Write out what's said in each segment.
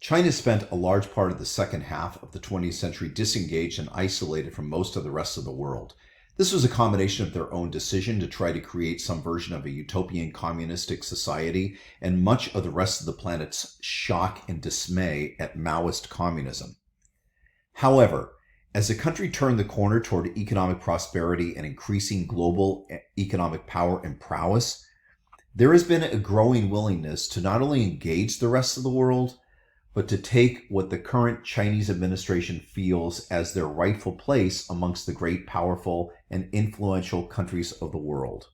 China spent a large part of the second half of the 20th century disengaged and isolated from most of the rest of the world. This was a combination of their own decision to try to create some version of a utopian communistic society and much of the rest of the planet's shock and dismay at Maoist communism. However, as the country turned the corner toward economic prosperity and increasing global economic power and prowess, there has been a growing willingness to not only engage the rest of the world, but to take what the current Chinese administration feels as their rightful place amongst the great, powerful, and influential countries of the world.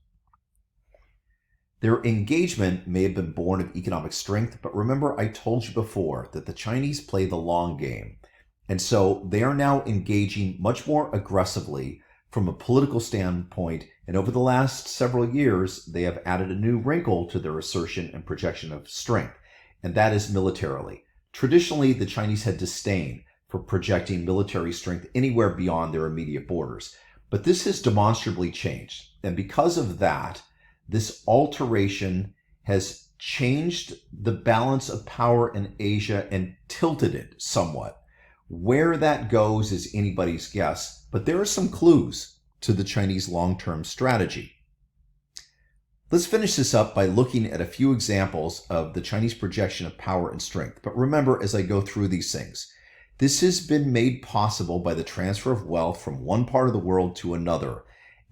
Their engagement may have been born of economic strength, but remember I told you before that the Chinese play the long game, and so they are now engaging much more aggressively from a political standpoint, and over the last several years, they have added a new wrinkle to their assertion and projection of strength, and that is militarily. Traditionally, the Chinese had disdain for projecting military strength anywhere beyond their immediate borders, but this has demonstrably changed. And because of that, this alteration has changed the balance of power in Asia and tilted it somewhat. Where that goes is anybody's guess, but there are some clues to the Chinese long-term strategy. Let's finish this up by looking at a few examples of the Chinese projection of power and strength. But remember, as I go through these things, this has been made possible by the transfer of wealth from one part of the world to another,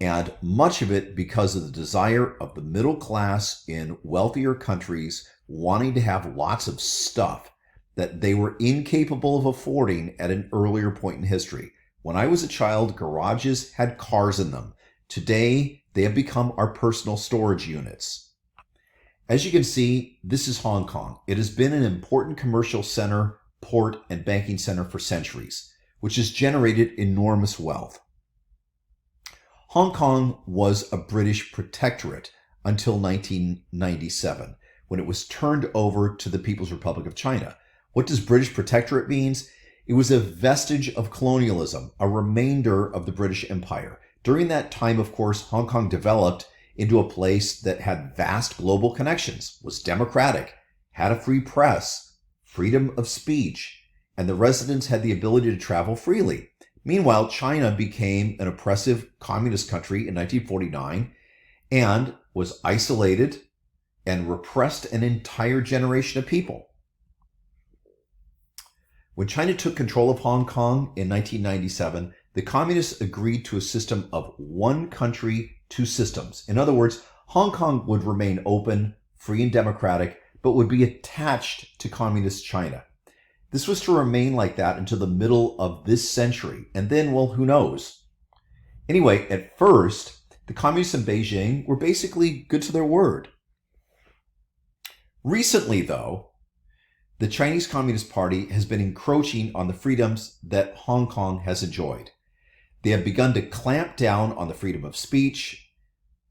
and much of it because of the desire of the middle class in wealthier countries wanting to have lots of stuff that they were incapable of affording at an earlier point in history. When I was a child, garages had cars in them. Today, they have become our personal storage units. As you can see, this is Hong Kong. It has been an important commercial center, port, and banking center for centuries, which has generated enormous wealth. Hong Kong was a British protectorate until 1997, when it was turned over to the People's Republic of China. What does British protectorate mean? It was a vestige of colonialism, a remainder of the British Empire. During that time, of course, Hong Kong developed into a place that had vast global connections, was democratic, had a free press, freedom of speech, and the residents had the ability to travel freely. Meanwhile, China became an oppressive communist country in 1949 and was isolated and repressed an entire generation of people. When China took control of Hong Kong in 1997, the communists agreed to a system of one country, two systems. In other words, Hong Kong would remain open, free and democratic, but would be attached to communist China. This was to remain like that until the middle of this century. And then, well, who knows? Anyway, at first, the communists in Beijing were basically good to their word. Recently, though, the Chinese Communist Party has been encroaching on the freedoms that Hong Kong has enjoyed. They have begun to clamp down on the freedom of speech,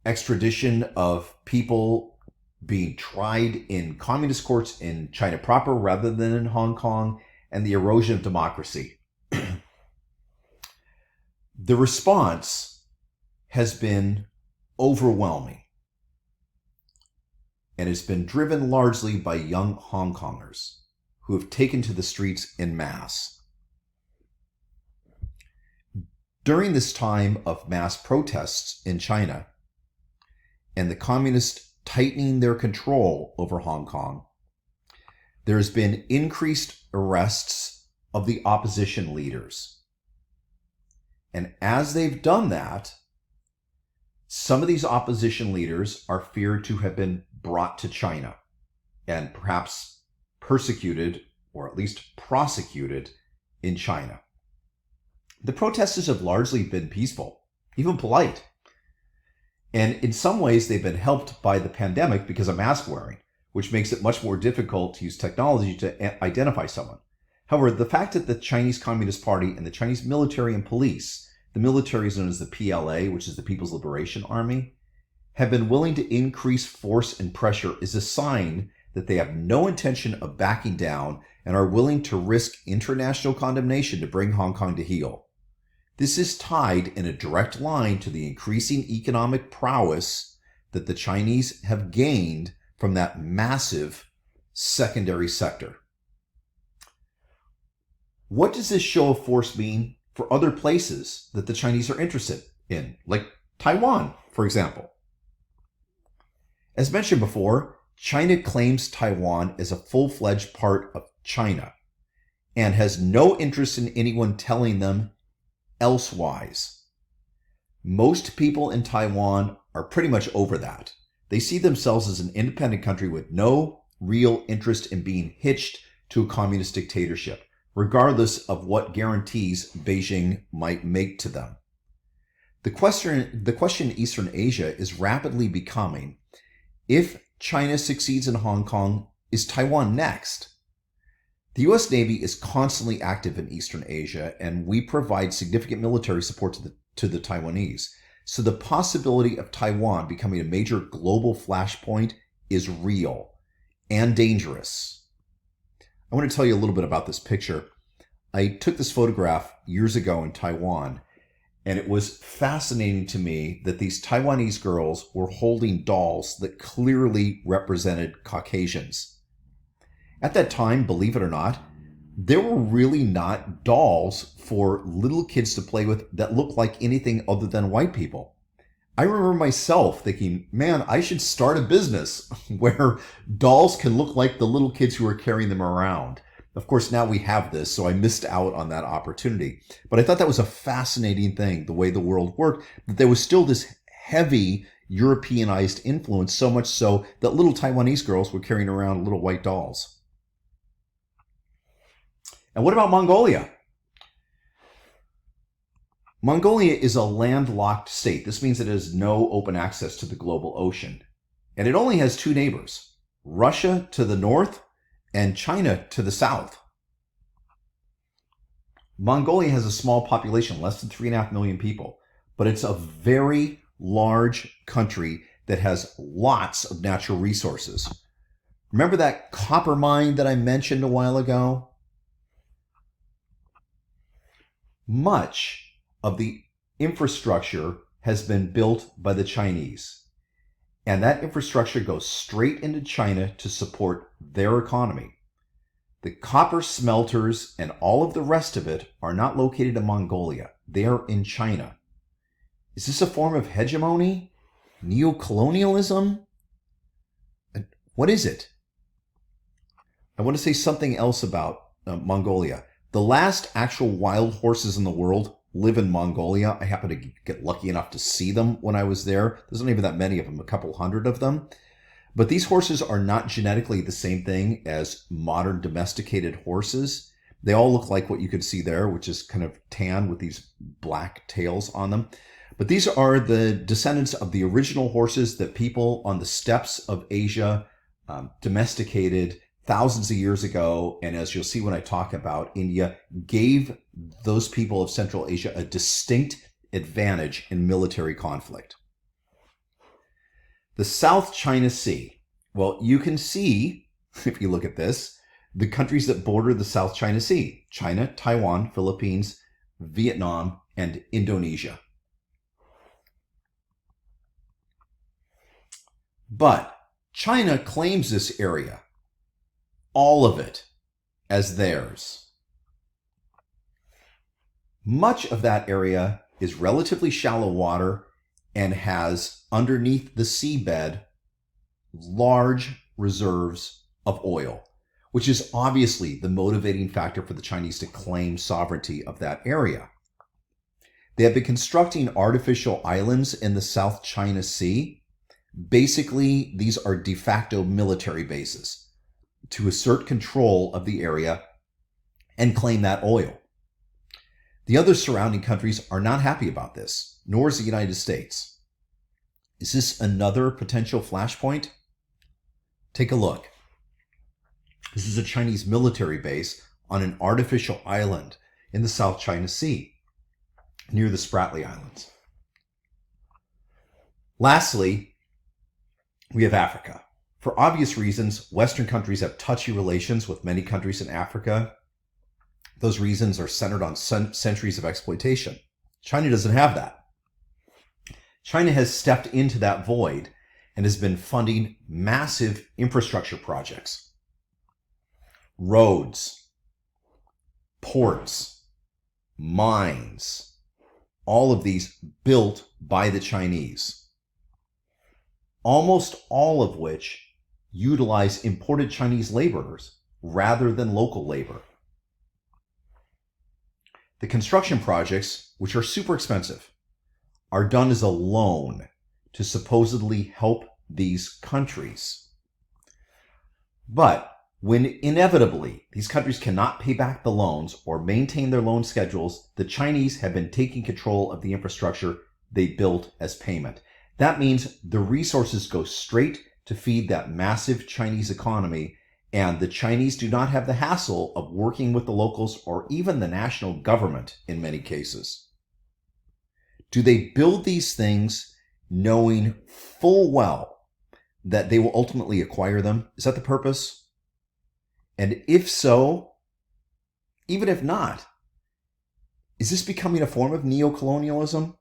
extradition of people being tried in communist courts in China proper rather than in Hong Kong, and the erosion of democracy. The response has been overwhelming, and it's been driven largely by young Hong Kongers who have taken to the streets en masse. During this time of mass protests in China and the communists tightening their control over Hong Kong, there has been increased arrests of the opposition leaders. And as they've done that, some of these opposition leaders are feared to have been brought to China and perhaps persecuted or at least prosecuted in China. The protesters have largely been peaceful, even polite. And in some ways, they've been helped by the pandemic because of mask wearing, which makes it much more difficult to use technology to identify someone. However, the fact that the Chinese Communist Party and the Chinese military and police, the military is known as the PLA, which is the People's Liberation Army, have been willing to increase force and pressure is a sign that they have no intention of backing down and are willing to risk international condemnation to bring Hong Kong to heel. This is tied in a direct line to the increasing economic prowess that the Chinese have gained from that massive secondary sector. What does this show of force mean for other places that the Chinese are interested in, like Taiwan, for example? As mentioned before, China claims Taiwan as a full-fledged part of China and has no interest in anyone telling them elsewise. Most people in Taiwan are pretty much over that. They see themselves as an independent country with no real interest in being hitched to a communist dictatorship, regardless of what guarantees Beijing might make to them. The question in Eastern Asia is rapidly becoming, if China succeeds in Hong Kong, is Taiwan next? The U.S. Navy is constantly active in Eastern Asia, and we provide significant military support to the Taiwanese. So the possibility of Taiwan becoming a major global flashpoint is real and dangerous. I want to tell you a little bit about this picture. I took this photograph years ago in Taiwan, and it was fascinating to me that these Taiwanese girls were holding dolls that clearly represented Caucasians. At that time, believe it or not, there were really not dolls for little kids to play with that looked like anything other than white people. I remember myself thinking, man, I should start a business where dolls can look like the little kids who are carrying them around. Of course, now we have this, so I missed out on that opportunity. But I thought that was a fascinating thing, the way the world worked, that there was still this heavy Europeanized influence, so much so that little Taiwanese girls were carrying around little white dolls. And what about Mongolia? Mongolia is a landlocked state. This means it has no open access to the global ocean. And it only has two neighbors, Russia to the north and China to the south. Mongolia has a small population, less than 3.5 million people, but it's a very large country that has lots of natural resources. Remember that copper mine that I mentioned a while ago? Much of the infrastructure has been built by the Chinese, and that infrastructure goes straight into China to support their economy. The copper smelters and all of the rest of it are not located in Mongolia. They are in China. Is this a form of hegemony? Neocolonialism? What is it? I want to say something else about Mongolia. The last actual wild horses in the world live in Mongolia. I happened to get lucky enough to see them when I was there. There's not even that many of them, a couple hundred of them. But these horses are not genetically the same thing as modern domesticated horses. They all look like what you could see there, which is kind of tan with these black tails on them. But these are the descendants of the original horses that people on the steppes of Asia domesticated thousands of years ago, and as you'll see when I talk about India, gave those people of Central Asia a distinct advantage in military conflict. The South China Sea. Well, you can see, if you look at this, the countries that border the South China Sea: China, Taiwan, Philippines, Vietnam, and Indonesia. But China claims this area, all of it, as theirs. Much of that area is relatively shallow water and has, underneath the seabed, large reserves of oil, which is obviously the motivating factor for the Chinese to claim sovereignty of that area. They have been constructing artificial islands in the South China Sea. Basically, these are de facto military bases to assert control of the area and claim that oil. The other surrounding countries are not happy about this, nor is the United States. Is this another potential flashpoint? Take a look. This is a Chinese military base on an artificial island in the South China Sea, near the Spratly Islands. Lastly, we have Africa. For obvious reasons, Western countries have touchy relations with many countries in Africa. Those reasons are centered on centuries of exploitation. China doesn't have that. China has stepped into that void and has been funding massive infrastructure projects. Roads, ports, mines, all of these built by the Chinese, almost all of which utilize imported Chinese laborers rather than local labor. The construction projects, which are super expensive, are done as a loan to supposedly help these countries. But when inevitably these countries cannot pay back the loans or maintain their loan schedules, the Chinese have been taking control of the infrastructure they built as payment. That means the resources go straight to feed that massive Chinese economy, and the Chinese do not have the hassle of working with the locals or even the national government in many cases. Do they build these things knowing full well that they will ultimately acquire them? Is that the purpose? And if so, even if not, is this becoming a form of neocolonialism?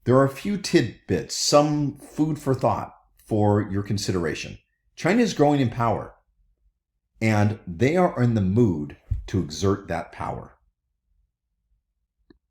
There are a few tidbits, some food for thought for your consideration. China is growing in power, and they are in the mood to exert that power.